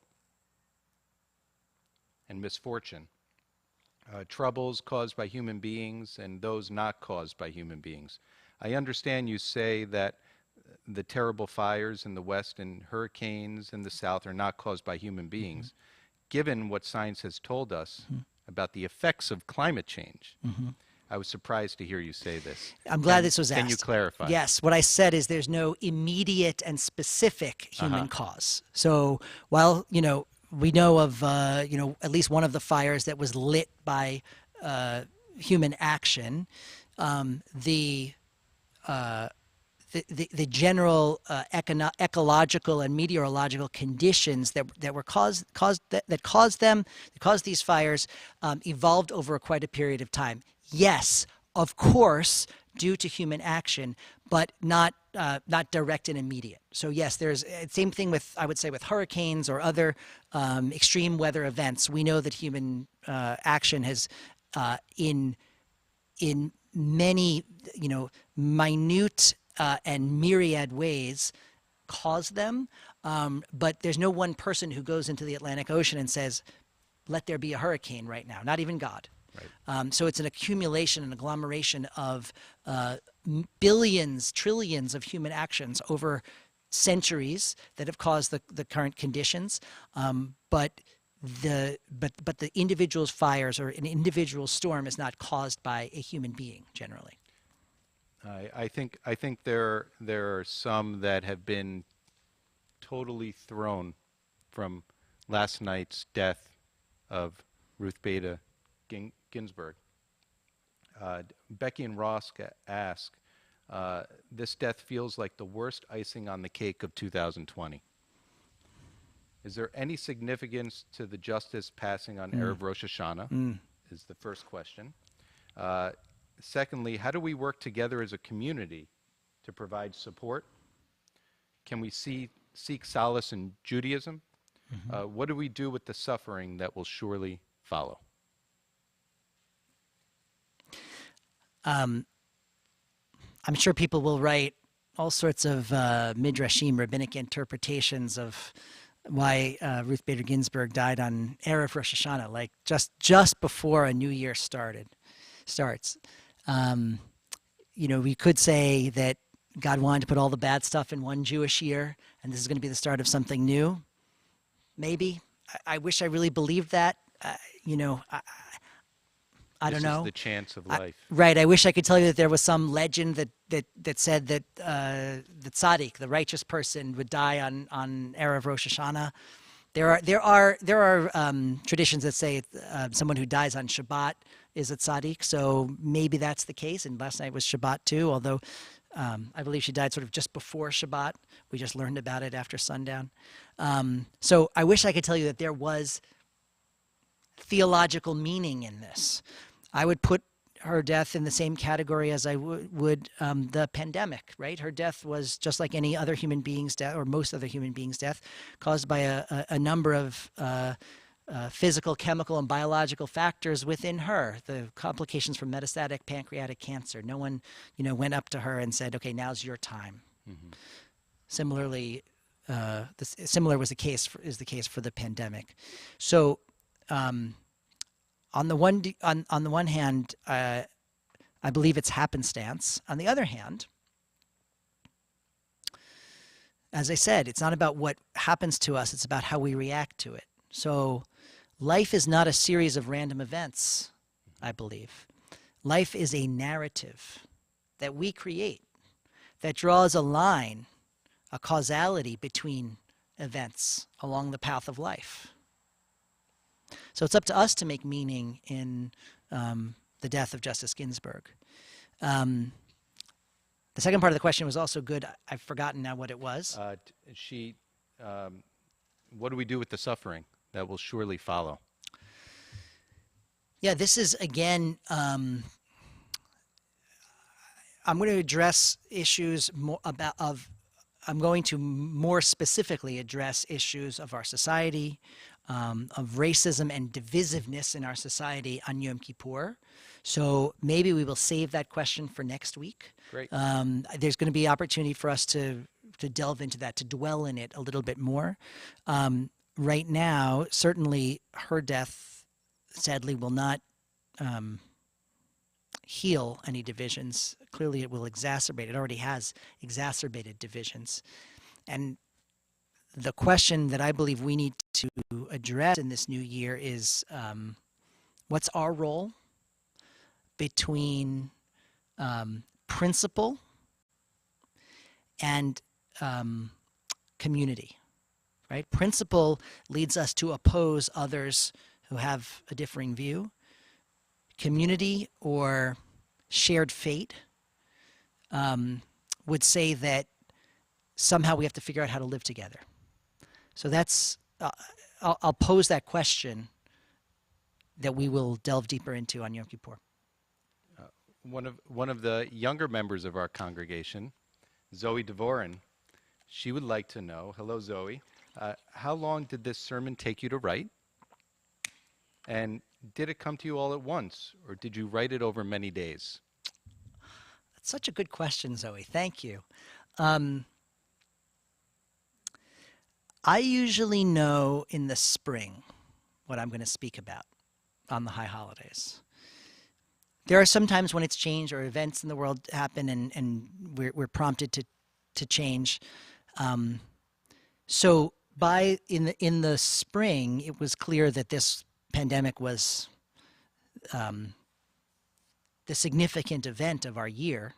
and misfortune, troubles caused by human beings and those not caused by human beings. I understand you say that the terrible fires in the West and hurricanes in the South are not caused by human beings. Given what science has told us about the effects of climate change, I was surprised to hear you say this. I'm glad this was asked. Can you clarify? Yes, what I said is there's no immediate and specific human cause. So while, we know of, at least one of the fires that was lit by human action, the general ecological and meteorological conditions that caused these fires evolved over quite a period of time. Yes, of course, due to human action, but not direct and immediate. So yes, there's same thing with, I would say, with hurricanes or other extreme weather events. We know that human action has in many minute and myriad ways caused them, but there's no one person who goes into the Atlantic Ocean and says, let there be a hurricane right now, not even God. Right. So it's an accumulation, an agglomeration of billions, trillions of human actions over centuries that have caused the current conditions. But the individual's fires or an individual storm is not caused by a human being generally. I think there are some that have been totally thrown from last night's death of Ruth Bader Ginsburg. Becky and Ross ask, this death feels like the worst icing on the cake of 2020. Is there any significance to the justice passing on Erev Rosh Hashanah? Is the first question. Secondly, how do we work together as a community to provide support? Can we seek solace in Judaism? What do we do with the suffering that will surely follow? I'm sure people will write all sorts of midrashim, rabbinic interpretations of why Ruth Bader Ginsburg died on Erev Rosh Hashanah, like just before a new year starts. We could say that God wanted to put all the bad stuff in one Jewish year, and this is going to be the start of something new. Maybe. I wish I really believed that. You know, I don't This know. is the chance of life. Right. I wish I could tell you that there was some legend that said that the tzaddik, the righteous person, would die on Erev Rosh Hashanah. There are traditions that say someone who dies on Shabbat is a tzaddik. So maybe that's the case. And last night was Shabbat too. Although I believe she died sort of just before Shabbat. We just learned about it after sundown. So I wish I could tell you that there was theological meaning in this. I would put her death in the same category as I would the pandemic, right? Her death was just like any other human being's death, or most other human beings' death, caused by a number of physical, chemical, and biological factors within her. The complications from metastatic pancreatic cancer. No one, went up to her and said, "Okay, now's your time." Mm-hmm. Similarly, similar is the case for the pandemic. So. On the one hand, I believe it's happenstance. On the other hand, as I said, it's not about what happens to us, it's about how we react to it. So life is not a series of random events, I believe. Life is a narrative that we create that draws a line, a causality between events along the path of life. So it's up to us to make meaning in the death of Justice Ginsburg. The second part of the question was also good. I've forgotten now what it was. What do we do with the suffering that will surely follow? Yeah, this is, again, I'm going to address issues I'm going to more specifically address issues of our society, of racism and divisiveness in our society on Yom Kippur. So maybe we will save that question for next week. Great. There's going to be opportunity for us to delve into that, to dwell in it a little bit more. Right now, certainly her death, sadly, will not heal any divisions. Clearly it will exacerbate. It already has exacerbated divisions. And the question that I believe we need to address in this new year is what's our role between principle and community, right? Principle leads us to oppose others who have a differing view. Community or shared fate would say that somehow we have to figure out how to live together. So that's, I'll pose that question that we will delve deeper into on Yom Kippur. One of the younger members of our congregation, Zoe Devorin, she would like to know, hello Zoe, how long did this sermon take you to write? And did it come to you all at once, or did you write it over many days? That's such a good question, Zoe. Thank you. I usually know in the spring what I'm going to speak about on the high holidays. There are some times when it's changed or events in the world happen and we're prompted to change. So in the spring, it was clear that this pandemic was the significant event of our year,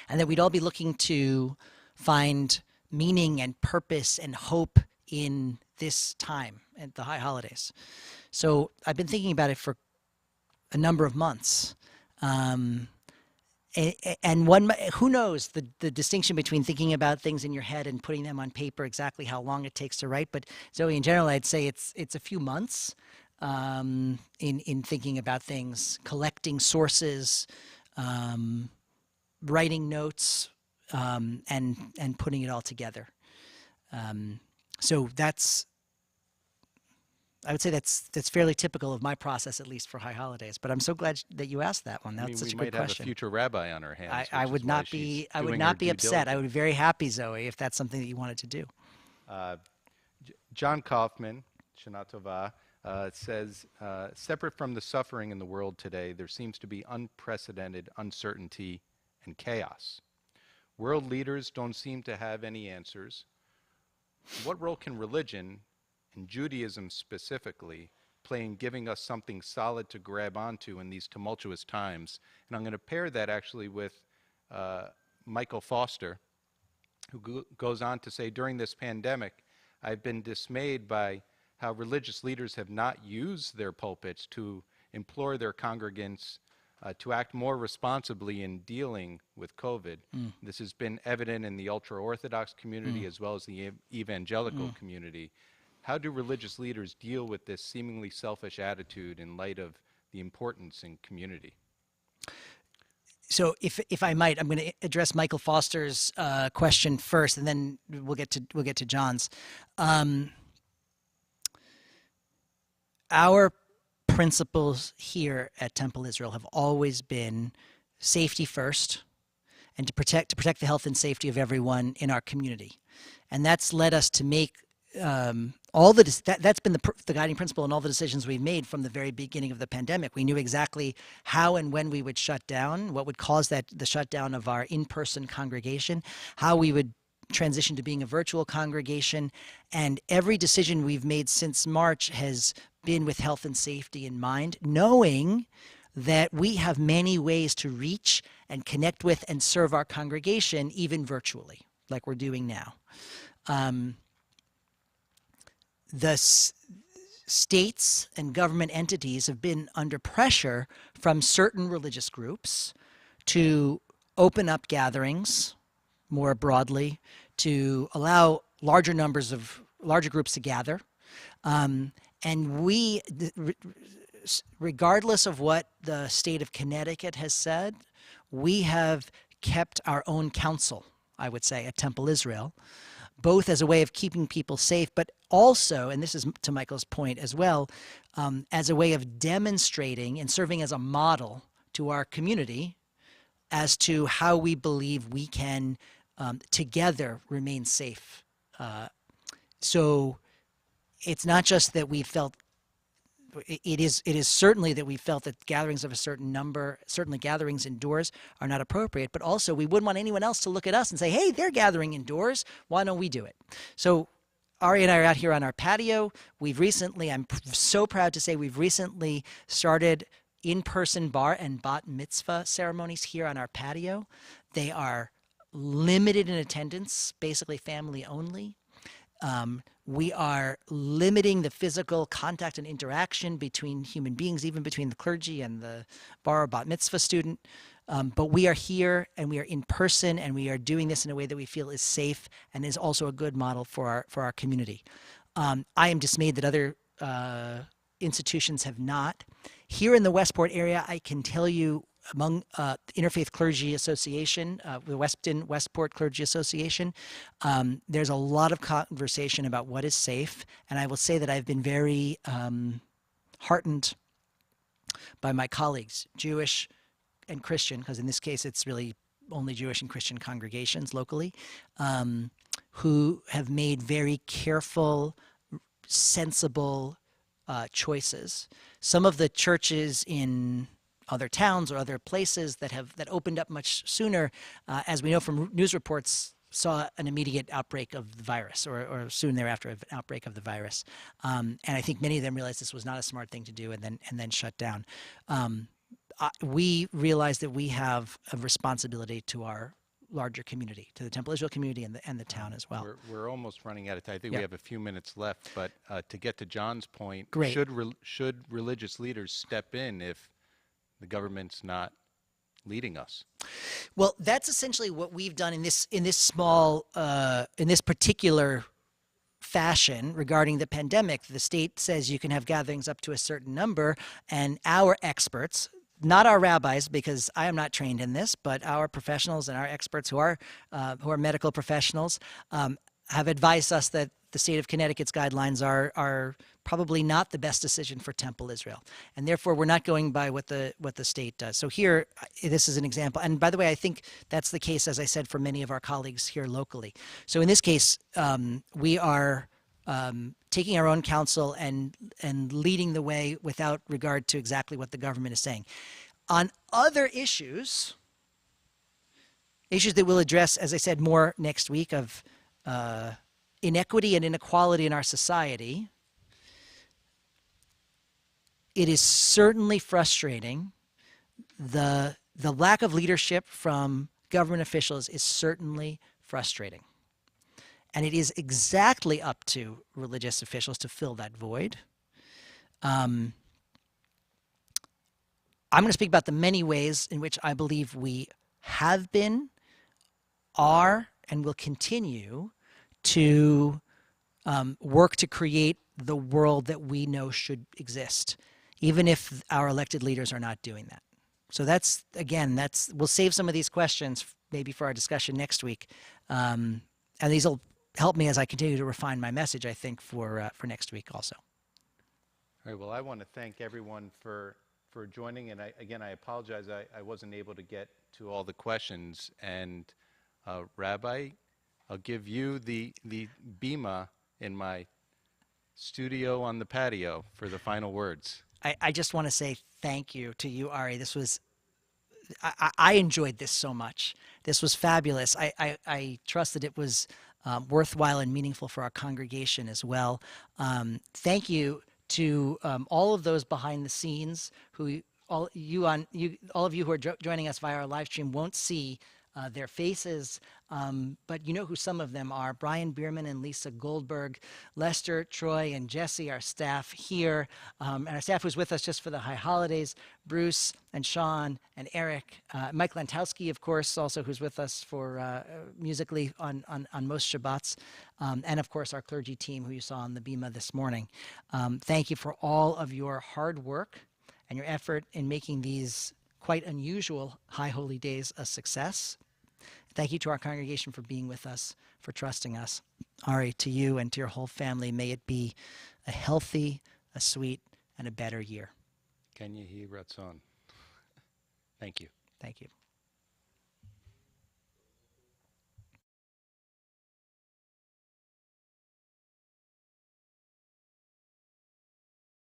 and that we'd all be looking to find meaning and purpose and hope in this time at the high holidays. So I've been thinking about it for a number of months. And who knows the distinction between thinking about things in your head and putting them on paper, exactly how long it takes to write. But Zoe, in general, I'd say it's a few months in thinking about things, collecting sources, writing notes, and putting it all together. So I would say that's fairly typical of my process, at least for high holidays. But I'm so glad that you asked that one. That's such a good question. We might have a future rabbi on our hands. I would not be upset. I would be very happy, Zoe, if that's something that you wanted to do. John Kaufman, Shana Tova, says, separate from the suffering in the world today, there seems to be unprecedented uncertainty and chaos. World leaders don't seem to have any answers. What role can religion and Judaism specifically, play in giving us something solid to grab onto in these tumultuous times? And I'm going to pair that actually with Michael Foster, who goes on to say, during this pandemic, I've been dismayed by how religious leaders have not used their pulpits to implore their congregants to act more responsibly in dealing with COVID. This has been evident in the ultra-Orthodox community as well as the evangelical community. How do religious leaders deal with this seemingly selfish attitude in light of the importance in community? So if I might, I'm going to address Michael Foster's question first, and then we'll get to John's. Our principles here at Temple Israel have always been safety first, and to protect the health and safety of everyone in our community, and that's led us to make that's been the guiding principle in all the decisions we've made from the very beginning of the pandemic. We knew exactly how and when we would shut down, what would cause the shutdown of our in-person congregation, how we would transition to being a virtual congregation, and every decision we've made since March has been with health and safety in mind, knowing that we have many ways to reach and connect with and serve our congregation, even virtually, like we're doing now. The states and government entities have been under pressure from certain religious groups to open up gatherings more broadly, to allow larger groups to gather. And we, regardless of what the state of Connecticut has said, we have kept our own counsel, I would say, at Temple Israel, both as a way of keeping people safe, but also, and this is to Michael's point as well, as a way of demonstrating and serving as a model to our community as to how we believe we can together remain safe. So it's not just that we felt, it is certainly that we felt that gatherings of a certain number, certainly gatherings indoors, are not appropriate, but also we wouldn't want anyone else to look at us and say, hey, they're gathering indoors, why don't we do it? So Ari and I are out here on our patio. I'm so proud to say we've recently started in-person bar and bat mitzvah ceremonies here on our patio. They are limited in attendance, basically family only. We are limiting the physical contact and interaction between human beings, even between the clergy and the bar or bat mitzvah student. But we are here and we are in person, and we are doing this in a way that we feel is safe and is also a good model for our community. I am dismayed that other institutions have not. Here in the Westport area, I can tell you, among the Interfaith Clergy Association, the Westport Clergy Association, there's a lot of conversation about what is safe, and I will say that I've been very heartened by my colleagues, Jewish and Christian, because in this case it's really only Jewish and Christian congregations locally, who have made very careful, sensible choices. Some of the churches in other towns or other places that opened up much sooner, as we know from news reports, saw an immediate outbreak of the virus, or soon thereafter an outbreak of the virus. And I think many of them realized this was not a smart thing to do, and then shut down. We realized that we have a responsibility to our larger community, to the Temple Israel community and the town as well. We're almost running out of time. I think we have a few minutes left, but to get to John's point, Great. Should religious leaders step in if the government's not leading us? Well, that's essentially what we've done in this particular fashion regarding the pandemic. The state says you can have gatherings up to a certain number, and our experts, not our rabbis, because I am not trained in this, but our professionals and our experts who are medical professionals have advised us that the state of Connecticut's guidelines are probably not the best decision for Temple Israel, and therefore we're not going by what the state does. So here, this is an example. And by the way, I think that's the case, as I said, for many of our colleagues here locally. So in this case, we are taking our own counsel and leading the way without regard to exactly what the government is saying. On other issues that we'll address, as I said, more next week, of inequity and inequality in our society, it is certainly frustrating. The lack of leadership from government officials is certainly frustrating. And it is exactly up to religious officials to fill that void. I'm going to speak about the many ways in which I believe we have been, are, and will continue to work to create the world that we know should exist, even if our elected leaders are not doing that. So we'll save some of these questions maybe for our discussion next week. And these will help me as I continue to refine my message, I think, for next week also. All right, well, I want to thank everyone for joining. And I apologize, I wasn't able to get to all the questions. And Rabbi, I'll give you the bima in my studio on the patio for the final words. I just want to say thank you to you, Ari. I enjoyed this so much. This was fabulous. I trust that it was worthwhile and meaningful for our congregation as well. Thank you to all of those behind the scenes all of you who are joining us via our live stream won't see their faces, but you know who some of them are. Brian Bierman and Lisa Goldberg, Lester, Troy, and Jesse, our staff here, and our staff who's with us just for the high holidays, Bruce and Sean and Eric, Mike Lantowski, of course, also who's with us for musically on most Shabbats, and of course our clergy team who you saw on the Bima this morning. Thank you for all of your hard work and your effort in making these quite unusual High Holy Days a success. Thank you to our congregation for being with us, for trusting us. Ari, to you and to your whole family, may it be a healthy, a sweet, and a better year. Ken Yehi Ratzon. Thank you. Thank you.